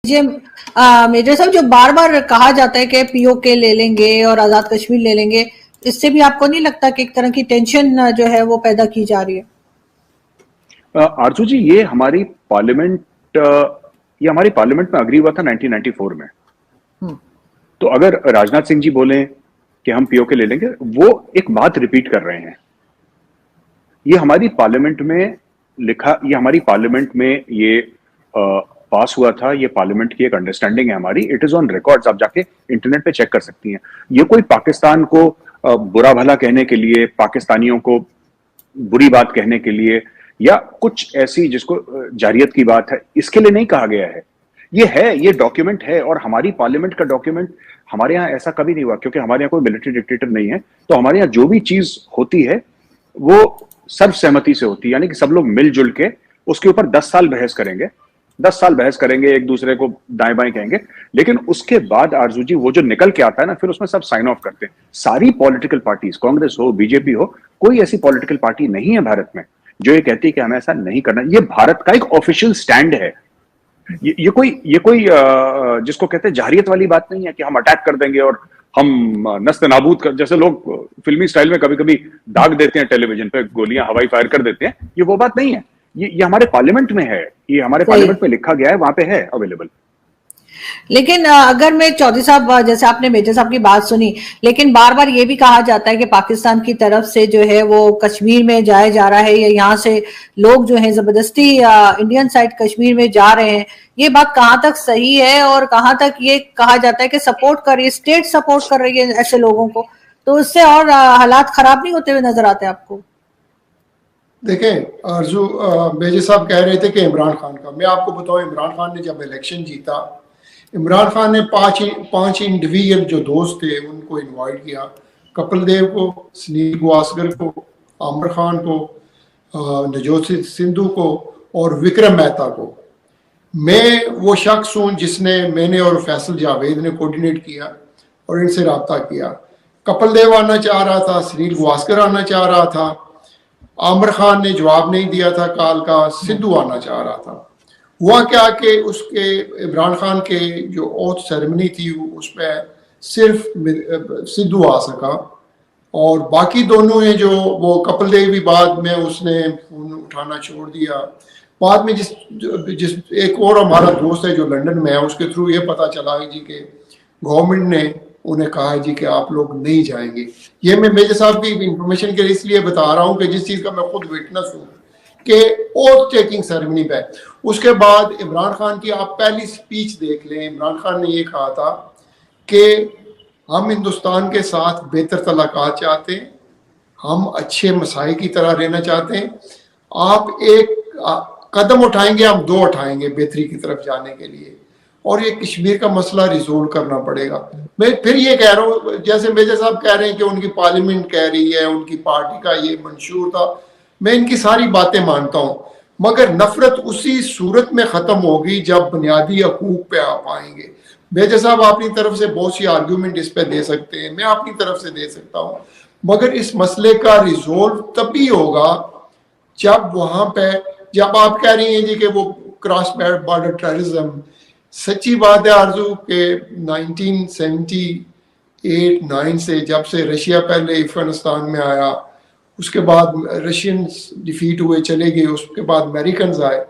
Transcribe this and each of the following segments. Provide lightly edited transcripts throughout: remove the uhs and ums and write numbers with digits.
ये मेजर साहब, जो बार बार कहा जाता है कि पीओके ले लेंगे और आजाद कश्मीर ले लेंगे, इससे भी आपको नहीं लगता कि एक तरह की टेंशन जो है वो पैदा की जा रही है? आरजू जी, ये हमारी पार्लियामेंट में अग्री हुआ था 1994 में। तो अगर राजनाथ सिंह जी बोले कि हम पीओके ले लेंगे, वो एक बात रिपीट कर रहे हैं। ये हमारी पार्लियामेंट में ये पास हुआ था। ये पार्लियामेंट की एक अंडरस्टैंडिंग है हमारी। इट इज ऑन रिकॉर्ड्स, आप जाके इंटरनेट पे चेक कर सकती हैं। ये कोई पाकिस्तान को बुरा भला कहने के लिए, पाकिस्तानियों को बुरी बात कहने के लिए, या कुछ ऐसी जिसको जारियत की बात है, इसके लिए नहीं कहा गया है। ये डॉक्यूमेंट है, और हमारी पार्लियामेंट का डॉक्यूमेंट। हमारे यहाँ ऐसा कभी नहीं हुआ, क्योंकि हमारे यहाँ कोई मिलिट्री डिक्टेटर नहीं है। तो हमारे यहाँ जो भी चीज होती है वो सर्वसहमति से होती है, यानी कि सब लोग मिलजुल के उसके ऊपर 10 साल बहस करेंगे। 10 साल बहस करेंगे, एक दूसरे को दाएं बाएं कहेंगे, लेकिन उसके बाद आरजू जी वो जो निकल के आता है ना, फिर उसमें सब साइन ऑफ करते हैं। सारी पॉलिटिकल पार्टीज, कांग्रेस हो, बीजेपी हो, कोई ऐसी पॉलिटिकल पार्टी नहीं है भारत में जो ये कहती है कि हमें ऐसा नहीं करना। ये भारत का एक ऑफिशियल स्टैंड है। ये कोई जिसको कहते हैं जाहिरियत वाली बात नहीं है कि हम अटैक कर देंगे और हम नस्ते नाबूद कर, जैसे लोग फिल्मी स्टाइल में कभी कभी दाग देते हैं, टेलीविजन पे गोलियां हवाई फायर कर देते हैं। ये वो बात नहीं है। ये हमारे पार्लियामेंट में है, ये हमारे पार्लियामेंट में लिखा गया है, वहां पे है अवेलेबल। लेकिन अगर मैं चौधरी साहब, जैसे आपने मेजर साहब की बात सुनी, लेकिन बार बार ये भी कहा जाता है कि पाकिस्तान की तरफ से जो है वो कश्मीर में जाया जा रहा है, या यहाँ से लोग जो है जबरदस्ती इंडियन साइड कश्मीर में जा रहे हैं। ये बात कहाँ तक सही है, और कहाँ तक ये कहा जाता है कि सपोर्ट कर रही है, स्टेट सपोर्ट कर रही है ऐसे लोगों को, तो उससे और हालात खराब नहीं होते हुए नजर आते आपको? देखें आरजू, मेजर साहब कह रहे थे कि इमरान खान का, मैं आपको बताऊं, इमरान खान ने जब इलेक्शन जीता, इमरान खान ने पांच इंडिविजुअल जो दोस्त थे उनको इनवाइट किया। कपिल देव को, सुनील गावस्कर को, आमिर खान को, नवजोत सिद्धू को और विक्रम मेहता को। मैं वो शख्स हूँ मैंने और फैसल जावेद ने कोऑर्डिनेट किया और इनसे रब्ता किया। कपिल देव आना चाह रहा था, सुनील गावस्कर आना चाह रहा था, आमिर खान ने जवाब नहीं दिया था कॉल का, सिद्धू आना चाह रहा था। हुआ क्या कि उसके इमरान खान के जो ओथ सेरेमनी थी उसमें सिर्फ सिद्धू आ सका, और बाकी दोनों हैं जो वो कपिल देव भी बाद में उसने फोन उठाना छोड़ दिया। बाद में जिस एक और हमारा दोस्त है जो लंदन में है, उसके थ्रू ये पता चला है जी कि गवर्नमेंट ने उन्हें कहा है जी कि आप लोग नहीं जाएंगे। ये मैं मेजर साहब की इंफॉर्मेशन के लिए इसलिए बता रहा हूँ कि जिस चीज़ का मैं खुद विटनेस हूँ कि ओथ टेकिंग सेरेमनी पे उसके बाद इमरान खान की आप पहली स्पीच देख लें। इमरान खान ने ये कहा था कि हम हिंदुस्तान के साथ बेहतर तलाक़ात चाहते हैं, हम अच्छे मसाई की तरह रहना चाहते हैं, आप एक कदम उठाएंगे, हम 2 उठाएंगे बेहतरी की तरफ जाने के लिए, और ये कश्मीर का मसला रिजोल्व करना पड़ेगा। मैं फिर ये कह रहा हूँ, जैसे मेजर साहब कह रहे हैं कि उनकी पार्लियामेंट कह रही है, उनकी पार्टी का ये मंशूर था, मैं इनकी सारी बातें मानता हूँ, मगर नफरत उसी सूरत में ख़त्म होगी जब बुनियादी हकूक पे आप आएंगे। मेजर साहब अपनी तरफ से बहुत सी आर्ग्यूमेंट इस पे दे सकते हैं, मैं अपनी तरफ से दे सकता हूँ, मगर इस मसले का रिजोल्व तभी होगा जब वहाँ पे, जब आप कह रही हैं जी कि वो क्रॉस बॉर्डर टेररिज्म, सच्ची बात है आरजू के 1978-9 से, जब से रशिया पहले अफगानिस्तान में आया, उसके बाद रशियंस डिफीट हुए चले गए, उसके बाद अमेरिकन आए,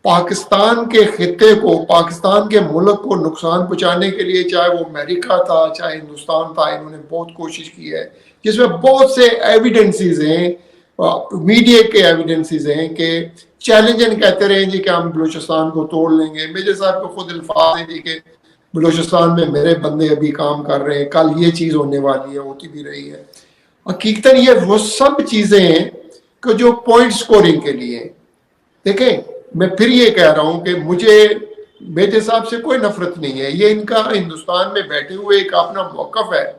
पाकिस्तान के खित्ते को, पाकिस्तान के मुल्क को नुकसान पहुंचाने के लिए, चाहे वो अमेरिका था चाहे हिंदुस्तान था, इन्होंने बहुत कोशिश की है, जिसमें बहुत से एविडेंसेस हैं, मीडिया के एविडेंसेस हैं कि चैलेंज कहते रहे जी कि हम बलूचिस्तान को तोड़ लेंगे। मेजर साहब को खुद अल्फाज है जी कि बलूचिस्तान में मेरे बंदे अभी काम कर रहे हैं, कल ये चीज़ होने वाली है, होती भी रही है। हकीकतन ये वो सब चीज़ें हैं कि जो पॉइंट स्कोरिंग के लिए। देखें, मैं फिर ये कह रहा हूँ कि मुझे मेजर साहब से कोई नफरत नहीं है, ये इनका हिंदुस्तान में बैठे हुए एक अपना मौक़िफ़ है,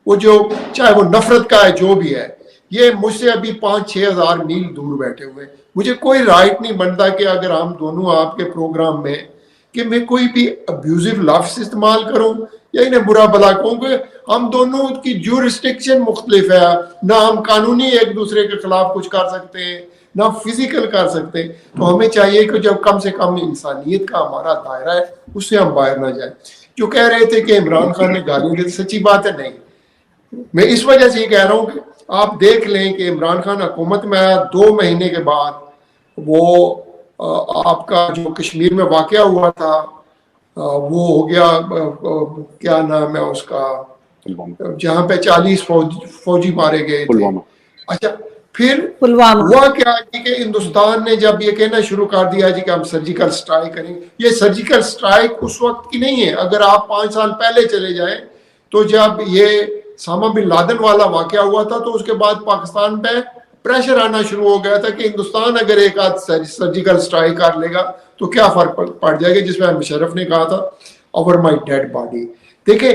वो जो चाहे वो नफरत का है जो भी है, ये मुझसे अभी 5-6 हज़ार मील दूर बैठे हुए, मुझे कोई राइट नहीं बनता कि अगर हम दोनों आपके प्रोग्राम में कि मैं कोई भी अब्यूजिव लफ्ज़ इस्तेमाल करूं या इन्हें बुरा भला कहूं, कि हम दोनों की ज्यूरिस्डिक्शन मुख्तलिफ है, ना हम कानूनी एक दूसरे के खिलाफ कुछ कर सकते हैं, ना फिजिकल कर सकते। तो हमें चाहिए कि जब कम से कम इंसानियत का हमारा दायरा है उससे हम बाहर ना जाए। जो कह रहे थे कि इमरान खान ने गालियां दी, सच्ची बात है नहीं। मैं इस वजह से ये कह रहा हूँ कि आप देख लें कि इमरान खान हुकूमत में आया 2 महीने के बाद वो आपका जो कश्मीर में वाकया हुआ था वो हो गया, क्या नाम है उसका, जहाँ पे 40 फौजी मारे गए थे। अच्छा, फिर पुलवामा हुआ क्या कि हिंदुस्तान ने जब ये कहना शुरू कर दिया जी कि हम सर्जिकल स्ट्राइक करेंगे, ये सर्जिकल स्ट्राइक उस वक्त की नहीं है। अगर आप 5 साल पहले चले जाएं तो जब ये सामा बिन लादेन वाला वाकया हुआ था तो उसके बाद पाकिस्तान पे प्रेशर आना शुरू हो गया था कि हिंदुस्तान अगर एक आध सर्जिकल स्ट्राइक कर लेगा तो क्या फर्क पड़ जाएगा, जिसमें मुशर्रफ ने कहा था ओवर माई डेड बॉडी। देखिए,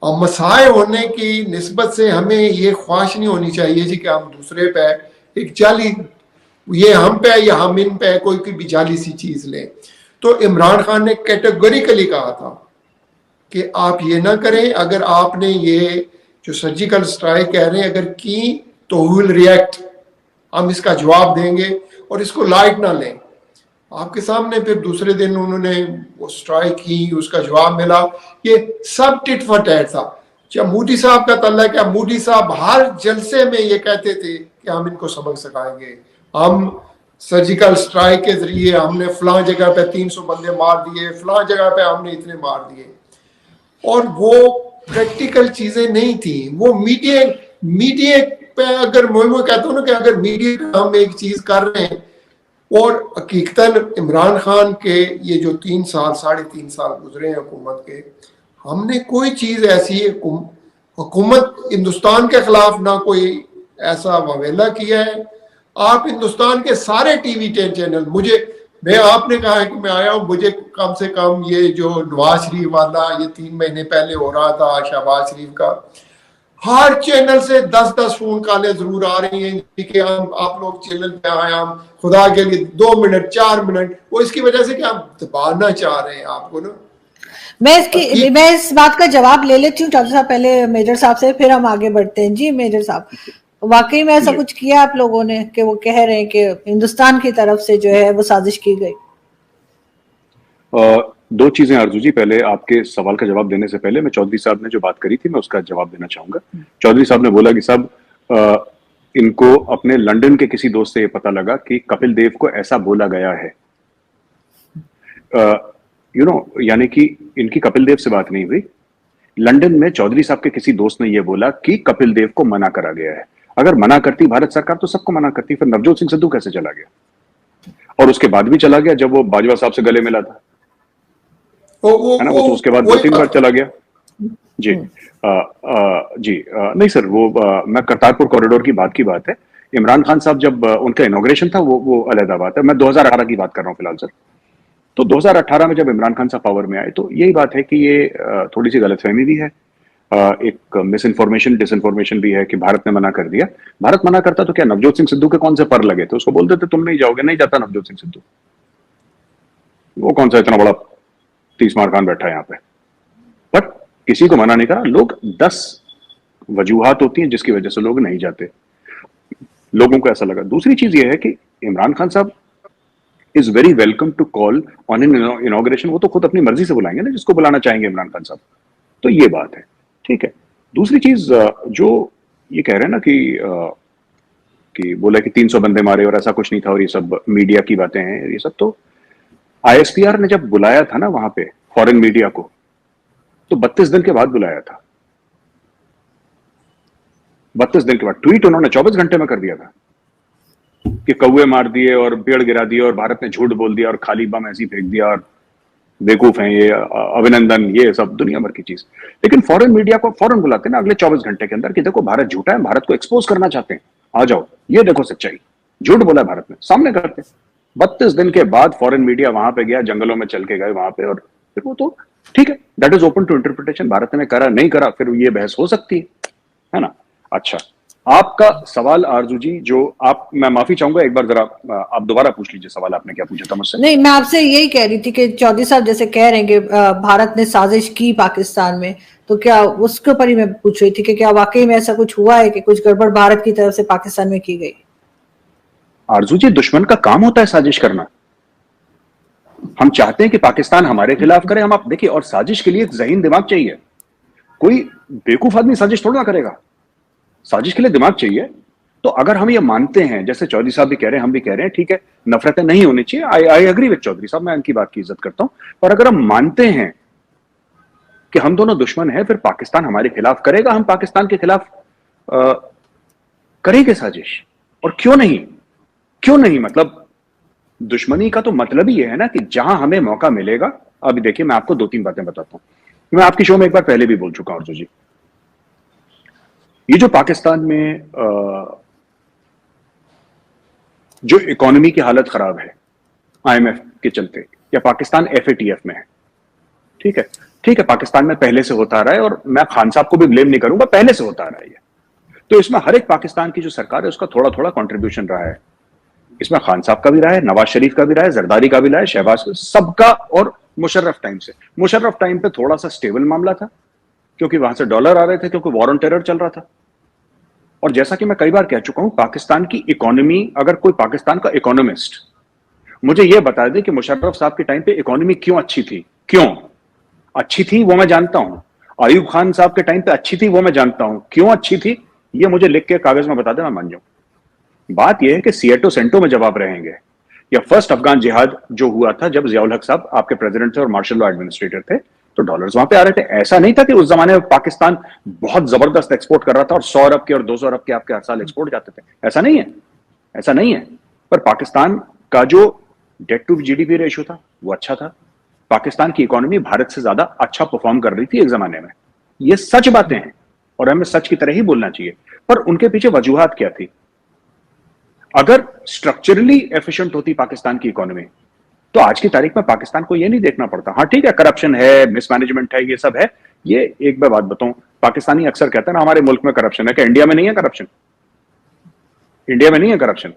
मसाए होने की निस्बत से हमें ये ख्वाहिश नहीं होनी चाहिए जी कि हम दूसरे पे एक जाली, ये हम पे या हम इन पे कोई भी जाली सी चीज लें। तो इमरान खान ने कैटेगोरिकली कहा था कि आप ये ना करें, अगर आपने ये जो सर्जिकल स्ट्राइक कह रहे हैं अगर की तो विल रिएक्ट, हम इसका जवाब देंगे और इसको लाइट ना लें। आपके सामने फिर दूसरे दिन उन्होंने वो स्ट्राइक की, उसका जवाब मिला। ये सब टिट फॉर टैट था। जब मोदी साहब का तल्ला क्या, मोदी साहब हर जलसे में ये कहते थे कि हम इनको सबक सिखाएंगे, हम सर्जिकल स्ट्राइक के जरिए हमने फलां जगह पे 300 बंदे मार दिए, फलां जगह पे हमने इतने मार दिए। और वो प्रैक्टिकल चीजें नहीं थी, वो मीडिया पे अगर मैं कहता हूँ ना कि अगर मीडिया पे हम एक चीज कर रहे हैं, और हकीकतन इमरान खान के ये जो 3 साल 3.5 साल गुजरे हैं हुकूमत के, हमने कोई चीज ऐसी हुकूमत हिंदुस्तान के खिलाफ ना कोई ऐसा ववेला किया है। आप हिंदुस्तान के सारे टीवी चैनल, मैं आपने कहा है कि मैं आया हूं, मुझे कम से कम ये जो नवाज शरीफ वाला ये 3 महीने पहले हो रहा था शहबाज शरीफ का, हर चैनल से 10-10 फोन कॉलें जरूर आ रही हैं कि हम आप लोग चैनल पे आए, हम खुदा के लिए 2 मिनट 4 मिनट, वो इसकी वजह से कि आप दबाना चाह रहे हैं आपको ना। मैं इस बात का जवाब ले लेती हूँ चौधरी साहब, पहले मेजर साहब से, फिर हम आगे बढ़ते हैं। जी मेजर साहब, वाकई में ऐसा कुछ किया आप लोगों ने कि वो कह रहे हैं कि हिंदुस्तान की तरफ से जो है वो साजिश की गई? 2 चीजें आरजू जी, पहले आपके सवाल का जवाब देने से पहले मैं चौधरी साहब ने जो बात करी थी मैं उसका जवाब देना चाहूंगा। चौधरी साहब ने बोला कि साहब इनको अपने लंदन के किसी दोस्त से ये पता लगा कि कपिल देव को ऐसा बोला गया है। यानी कि इनकी कपिल देव से बात नहीं हुई, लंदन में चौधरी साहब के किसी दोस्त ने यह बोला कि कपिल देव को मना करा गया है। अगर मना करती भारत सरकार तो सबको मना करती, फिर नवजोत सिंह सिद्धू कैसे चला गया? और उसके बाद भी चला गया जब वो बाजवा साहब से गले मिला था, है ना? वो तो उसके बाद 2-3 बार चला गया। जी नहीं सर, वो मैं करतारपुर कॉरिडोर की बात है। इमरान खान साहब जब उनका इनॉग्रेशन था वो अलग बात है, मैं 2018 की बात कर रहा हूँ फिलहाल सर। तो 2018 में जब इमरान खान साहब पावर में आए तो यही बात है कि ये थोड़ी सी गलतफहमी भी है, एक मिस इन्फॉर्मेशन डिसइंफॉर्मेशन भी है कि भारत ने मना कर दिया। भारत मना करता तो क्या नवजोत सिंह सिद्धू के कौन से पर लगे थे? उसको बोल देते तुम नहीं जाओगे, नहीं जाता नवजोत सिंह सिद्धू। वो कौन सा इतना बड़ा 30 मार खान बैठा है यहाँ पे। बट किसी को मना नहीं करा। लोग 10 वजूहात होती हैं जिसकी वजह से लोग नहीं जाते, लोगों को ऐसा लगा। दूसरी चीज ये है कि इमरान खान साहब is very welcome to call on an inauguration. वो तो खुद अपनी मर्जी से बुलाएंगे ना जिसको बुलाना चाहेंगे इमरान खान साहब। तो ये बात है, ठीक है। दूसरी चीज जो ये कह रहे हैं ना कि बोला कि 300 बंदे मारे और ऐसा कुछ नहीं था और ये सब मीडिया की बातें हैं, ये सब तो ISPR ने जब बुलाया था ना वहां पे फॉरेन मीडिया को, तो 32 दिन के बाद बुलाया था। 32 दिन के बाद ट्वीट उन्होंने 24 घंटे में कर दिया था कि कौवे मार दिए और पेड़ गिरा दिए और भारत ने झूठ बोल दिया और खाली बम ऐसी फेंक दिया और बेवकूफ हैं ये, अभिनंदन, ये सब दुनिया भर की चीज। लेकिन फॉरेन मीडिया को फौरन बुलाते हैं ना अगले 24 घंटे के अंदर कि देखो भारत झूठा है, भारत को एक्सपोज करना चाहते हैं, आ जाओ, ये देखो सच्चाई, झूठ बोला है भारत ने, सामने करते हैं। 32 दिन के बाद फॉरेन मीडिया वहां पे गया, जंगलों में चल के गए वहां पे, और फिर वो तो ठीक है, that is open to interpretation. Bharat ने करा नहीं करा फिर ये बहस हो सकती है ना। अच्छा, आपका सवाल आरजू जी, जो आप, मैं माफी चाहूंगा एक बार जरा आप दोबारा पूछ लीजिए सवाल, आपने क्या पूछा था मुझसे? नहीं, मैं आपसे यही कह रही थी कि चौधरी साहब जैसे कह रहे हैं कि भारत ने साजिश की पाकिस्तान में, तो क्या उसके ऊपर ही मैं पूछ रही थी कि क्या वाकई में ऐसा कुछ हुआ है कि कुछ गड़बड़ भारत की तरफ से पाकिस्तान में की गई? आरजू जी, दुश्मन का काम होता है साजिश करना। हम चाहते हैं कि पाकिस्तान हमारे खिलाफ करे, हम आप देखिए, और साजिश के लिए एक ज़हीन दिमाग चाहिए। कोई बेवकूफ आदमी साजिश थोड़ा ना करेगा, साजिश के लिए दिमाग चाहिए। तो अगर हम ये मानते हैं, जैसे चौधरी साहब भी कह रहे हैं, हम भी कह रहे हैं, ठीक है, नफरतें नहीं होनी चाहिए, आई एग्री विद चौधरी साहब, मैं उनकी बात की इज्जत करता हूं। पर अगर हम मानते हैं कि हम दोनों दुश्मन हैं, फिर पाकिस्तान हमारे खिलाफ करेगा, हम पाकिस्तान के खिलाफ करेंगे साजिश। और क्यों नहीं, क्यों नहीं? मतलब दुश्मनी का तो मतलब ही ये है ना कि जहां हमें मौका मिलेगा। अभी देखिए, मैं आपको 2-3 बातें बताता हूं। मैं आपकी शो में एक बार पहले भी बोल चुका हूं, अर्जु जी, ये जो पाकिस्तान में जो इकोनॉमी की हालत खराब है आईएमएफ के चलते, या पाकिस्तान एफएटीएफ में है, ठीक है, ठीक है, पाकिस्तान में पहले से होता रहा है, और मैं खान साहब को भी ब्लेम नहीं करूंगा, पहले से होता रहा है ये। तो इसमें हर एक पाकिस्तान की जो सरकार है उसका थोड़ा थोड़ा कंट्रीब्यूशन रहा है। इसमें खान साहब का भी रहा है, नवाज शरीफ का भी रहा है, जरदारी का भी रहा है, शहबाज का, सबका। और मुशर्रफ टाइम पे थोड़ा सा स्टेबल मामला था, क्योंकि वहां से डॉलर आ रहे थे, क्योंकि वॉर ऑन टेरर चल रहा था। और जैसा कि मैं कई बार कह चुका हूं, पाकिस्तान की इकोनॉमी, अगर कोई पाकिस्तान का इकोनॉमिस्ट मुझे यह बता दे कि मुशर्रफ साहब के टाइम पे इकोनॉमी क्यों अच्छी थी, क्यों अच्छी थी, वो मैं जानता हूं। अयूब खान साहब के टाइम पे अच्छी थी, वो मैं जानता हूं। क्यों अच्छी थी, ये मुझे लिख के कागज में बता दे, मैं मान जाऊं। बात यह है कि सिएटो सेंटो में जब आप रहेंगे, या फर्स्ट अफगान जिहाद जो हुआ था, जब जियाउल हक साहब आपके प्रेसिडेंट थे और मार्शल लॉ एडमिनिस्ट्रेटर थे, तो डॉलर्स वहां पे आ रहे थे। ऐसा नहीं था कि उस जमाने में पाकिस्तान बहुत जबरदस्त एक्सपोर्ट कर रहा था और 100 अरब के और 200 अरब के आपके हर साल एक्सपोर्ट जाते थे। ऐसा नहीं है, ऐसा नहीं है। पर पाकिस्तान का जो डेट टू जीडीपी रेशियो था वो अच्छा था। पाकिस्तान की इकोनॉमी भारत से ज्यादा अच्छा परफॉर्म कर रही थी एक जमाने में। ये सच बातें हैं और हमें सच की तरह ही बोलना चाहिए। पर उनके पीछे वजूहात क्या थी? अगर स्ट्रक्चरली एफिशिएंट होती पाकिस्तान की इकोनॉमी, तो आज की तारीख में पाकिस्तान को यह नहीं देखना पड़ता। हाँ ठीक है, करप्शन है, मिसमैनेजमेंट है, ये सब है। ये एक बात बताऊं, पाकिस्तानी अक्सर कहते हैं ना हमारे मुल्क में करप्शन है, क्या इंडिया में नहीं है करप्शन? इंडिया में नहीं है करप्शन,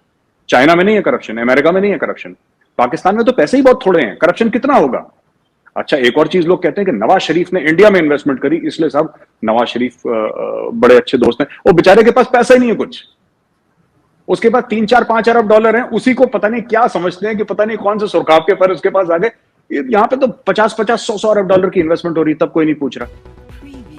चाइना में नहीं है करप्शन, अमेरिका में नहीं है करप्शन, पाकिस्तान में तो पैसे ही बहुत थोड़े हैं, करप्शन कितना होगा? अच्छा, एक और चीज लोग कहते हैं कि नवाज शरीफ ने इंडिया में इन्वेस्टमेंट करी, इसलिए साहब नवाज शरीफ बड़े अच्छे दोस्त हैं। वो बेचारे के पास पैसा ही नहीं है कुछ, उसके पास 3-4-5 अरब डॉलर हैं, उसी को पता नहीं क्या समझते हैं कि पता नहीं कौन से सुरखाब के पर उसके पास आ गए। यहाँ पे तो 50-50-100 अरब डॉलर की इन्वेस्टमेंट हो रही, तब कोई नहीं पूछ रहा।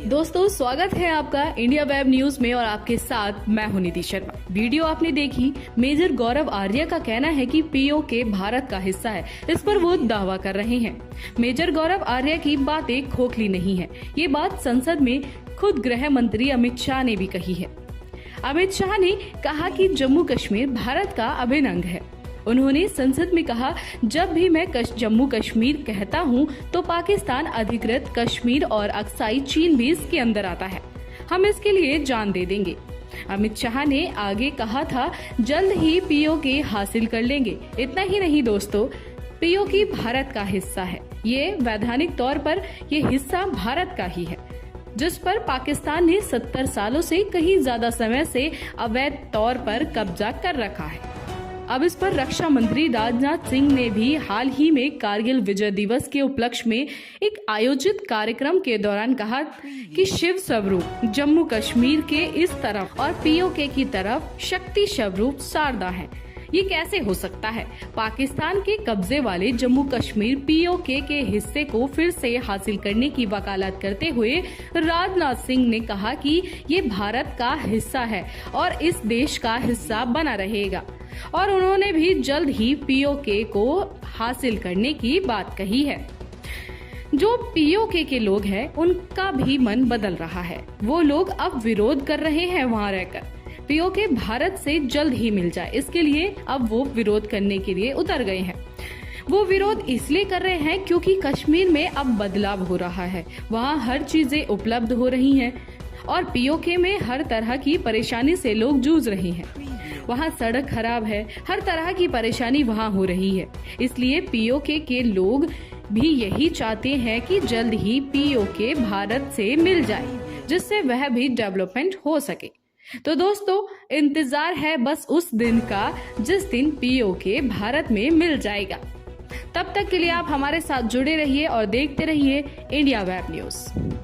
दोस्तों, स्वागत है आपका इंडिया वेब न्यूज में और आपके साथ मैं हूं निधि शर्मा। वीडियो आपने देखी, मेजर गौरव आर्य का कहना है कि पीओके भारत का हिस्सा है, इस पर वो दावा कर रहे हैं। मेजर गौरव आर्य की बातें खोखली नहीं है, ये बात संसद में खुद गृह मंत्री अमित शाह ने भी कही है। अमित शाह ने कहा कि जम्मू कश्मीर भारत का अभिन्न अंग है। उन्होंने संसद में कहा, जब भी मैं जम्मू कश्मीर कहता हूं तो पाकिस्तान अधिकृत कश्मीर और अक्साई चीन भी इसके अंदर आता है। हम इसके लिए जान दे देंगे। अमित शाह ने आगे कहा था, जल्द ही पीओके हासिल कर लेंगे। इतना ही नहीं दोस्तों, पीओके भारत का हिस्सा है। ये वैधानिक तौर पर ये हिस्सा भारत का ही है, जिस पर पाकिस्तान ने 70 सालों से कहीं ज्यादा समय से अवैध तौर पर कब्जा कर रखा है। अब इस पर रक्षा मंत्री राजनाथ सिंह ने भी हाल ही में कारगिल विजय दिवस के उपलक्ष्य में एक आयोजित कार्यक्रम के दौरान कहा कि शिव स्वरूप जम्मू कश्मीर के इस तरफ और पीओके की तरफ शक्ति स्वरूप शारदा है। ये कैसे हो सकता है? पाकिस्तान के कब्जे वाले जम्मू कश्मीर पीओके के हिस्से को फिर से हासिल करने की वकालत करते हुए राजनाथ सिंह ने कहा कि ये भारत का हिस्सा है और इस देश का हिस्सा बना रहेगा। और उन्होंने भी जल्द ही पीओके को हासिल करने की बात कही है। जो पीओके के लोग हैं, उनका भी मन बदल रहा है। वो लोग अब विरोध कर रहे हैं वहां रहकर पीओके भारत से जल्द ही मिल जाए, इसके लिए अब वो विरोध करने के लिए उतर गए हैं। वो विरोध इसलिए कर रहे हैं क्योंकि कश्मीर में अब बदलाव हो रहा है, वहाँ हर चीजें उपलब्ध हो रही हैं और पीओके में हर तरह की परेशानी से लोग जूझ रहे हैं। वहाँ सड़क खराब है, हर तरह की परेशानी वहाँ हो रही है। इसलिए पीओके के लोग भी यही चाहते हैं कि जल्द ही पीओके भारत से मिल जाए, जिससे वह भी डेवलपमेंट हो सके। तो दोस्तों, इंतजार है बस उस दिन का जिस दिन पीओके भारत में मिल जाएगा। तब तक के लिए आप हमारे साथ जुड़े रहिए और देखते रहिए इंडिया वेब न्यूज।